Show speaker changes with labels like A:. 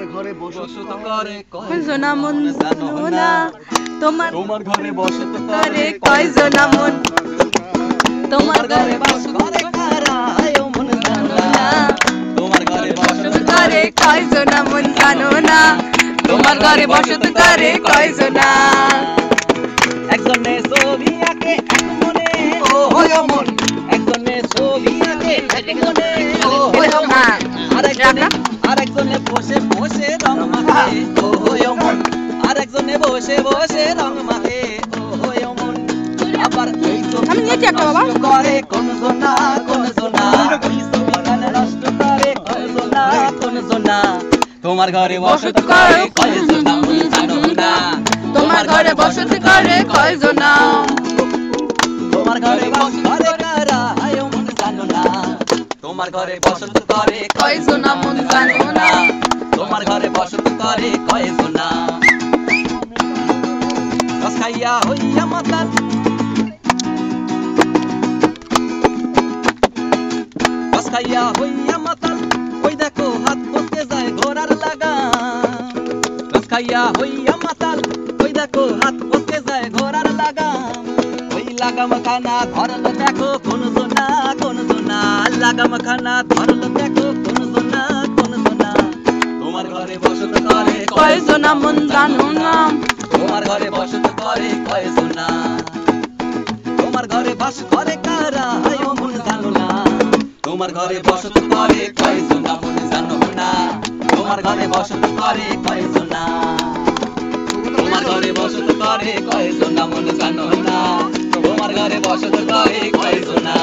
A: তোমার ঘরে বসত করে
B: কয়জনা মন জানো না তোমার
A: তোমার ঘরে বসত
B: করে কয়জনা মন তোমার ঘরে
A: বাস করে কারা ও মন জানো না তোমার ঘরে বসত
B: করে কয়জনা মন জানো না তোমার ঘরে বসত করে কয়জনা
A: একজনে ছবি আঁকে এক মনে ও হয় মন একজনে ছবি আঁকে এক মনে ও হয় মন আরেকজনে বসে বসে রং মাখে ও হয় মন আরেকজনে বসে বসে রং মাখে ও হয় মন আবার এই তো
B: আমি নিয়ে একটা বাবা
A: করে কোন জোনা এই ছবি গানে নষ্ট করে কোন জোনা তোমার ঘরে বসত করে কয়জনা মন জানো না
B: তোমার ঘরে বসত করে কয়জনা
A: তোমার ঘরে বসত করে কারা আয়ো মন জানো না তোমার ঘরে বসত করে
B: কয়জনা মন জানো না
A: তোমার ঘরে বসত করে কয়জনা রস খাইয়া হইয়া মাতাল রস খাইয়া হইয়া মাতাল ওই দেখো হাত ফসকে যায় ঘোড়ার লাগাম রস খাইয়া হইয়া মাতাল ওই দেখো হাত ফসকে যায় ঘোড়ার লাগাম ওই লাগাম খানা ধরল দেখো কোন জোনা লাগাম খানা ধরল দেখো কোন জোনা তোমার ঘরে বসত করে
B: কয়জনা মন জানো না
A: তোমার ঘরে বসত করে কয়জনা তোমার ঘরে বাস করে কারা আয়ো মন জানো না তোমার ঘরে বসত করে কয়জনা মন জানো না তোমার ঘরে বসত করে কয়জনা তোমার ঘরে বসত করে কয়জনা মন জানো না তোমার ঘরে বসত করে কয়জনা